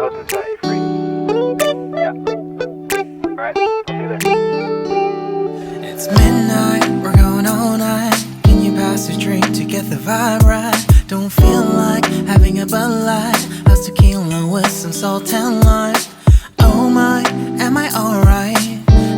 host and set you free. Yeah. Alright, I'll see you there. It's midnight, we're going all night. Can you pass a drink to get the vibe right? Don't feel like having a Bud Light. How's tequila with some salt and lime? Oh my, am I alright?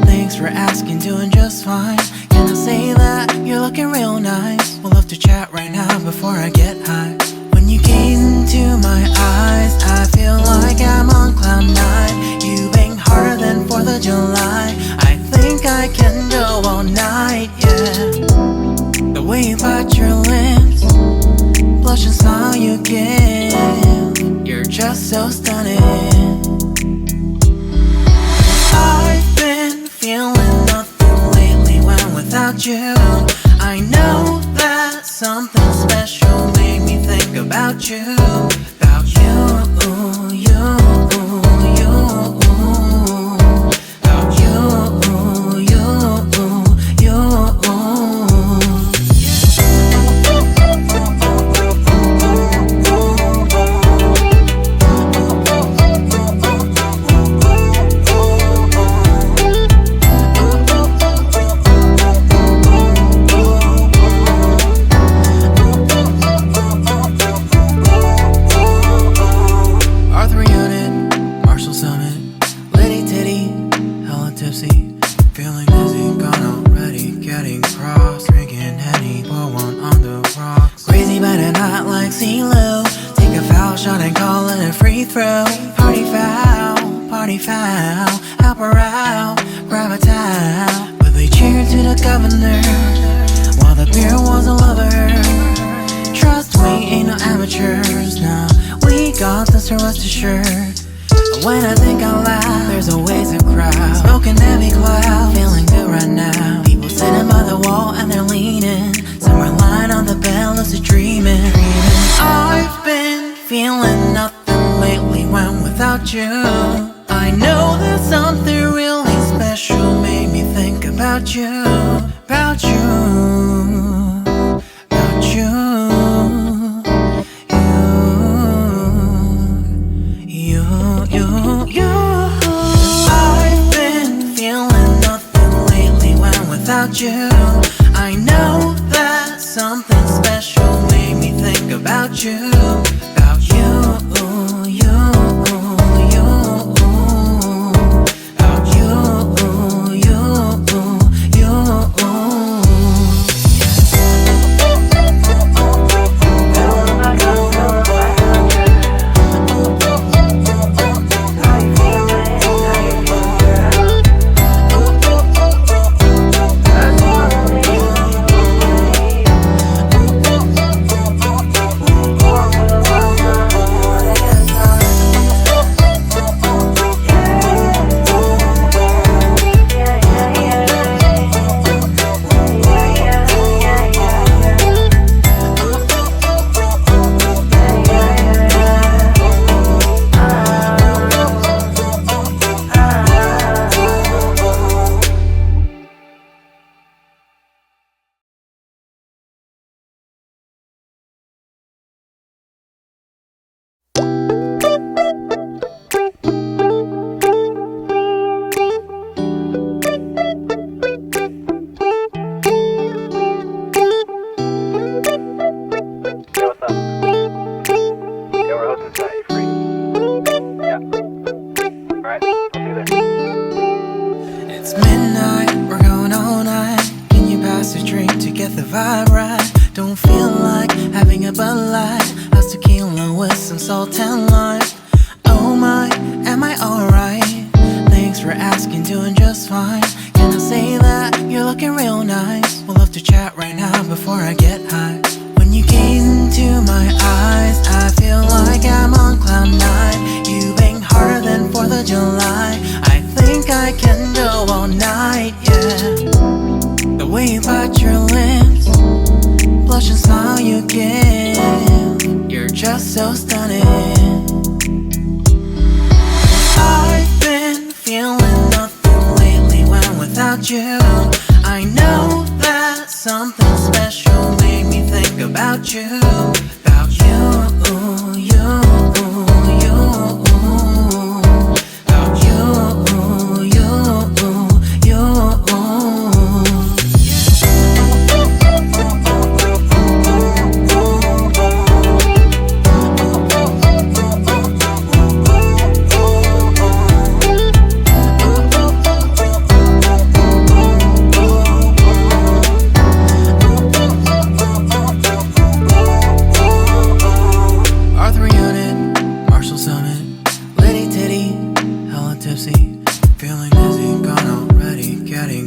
Thanks for asking, doing just fine. Can I say that you're looking real nice? We'll love to chat right now before I get high. When you gaze into my eyes, I feel like I'm on cloud nine. You bang harder than 4th of July. I think I can go all night, yeah. The way you bite your lips, blush and smile you give, you're just so stunning. I've been feeling nothing lately when without you. I know that something special made me think about you. About you, you, you. About you, you, you. Feeling dizzy, gone already, getting cross. Drinking Henny, pour one on the rocks. Crazy but not like CeeLo. Take a foul shot and call it a free throw. Party foul, help her out, grab a towel. But they cheered to the governor, while the beer was a lover. Trust we ain't no amateurs, now we got this, so rest assured. When I think out loud, there's always a crowd. Smoking heavy cloud, feeling good right now. People sitting by the wall and they're leaning. Some are lying on the bed, lucid dreaming. I've been feeling nothing lately when without you. I know that something really special made me think about you. About you, about you. I've been feeling nothing lately when without you. I know that something special made me think about you. About you, you, you. About you, you, you. It's midnight, we're going all night. Can you pass a drink to get the vibe right? Don't feel like having a Bud Light. How's tequila with some salt and lime? Oh my, am I alright? Thanks for asking, doing just fine. Can I say that you're looking real nice? We'll love to chat right now before I get high. When you gaze into my eyes, I feel like I'm on cloud nine. You bang harder than 4th of July. I think I can go all night, yeah. The way you bite your lips, blush and smile you give, you're just so stunning. I've been feeling nothing lately when without you.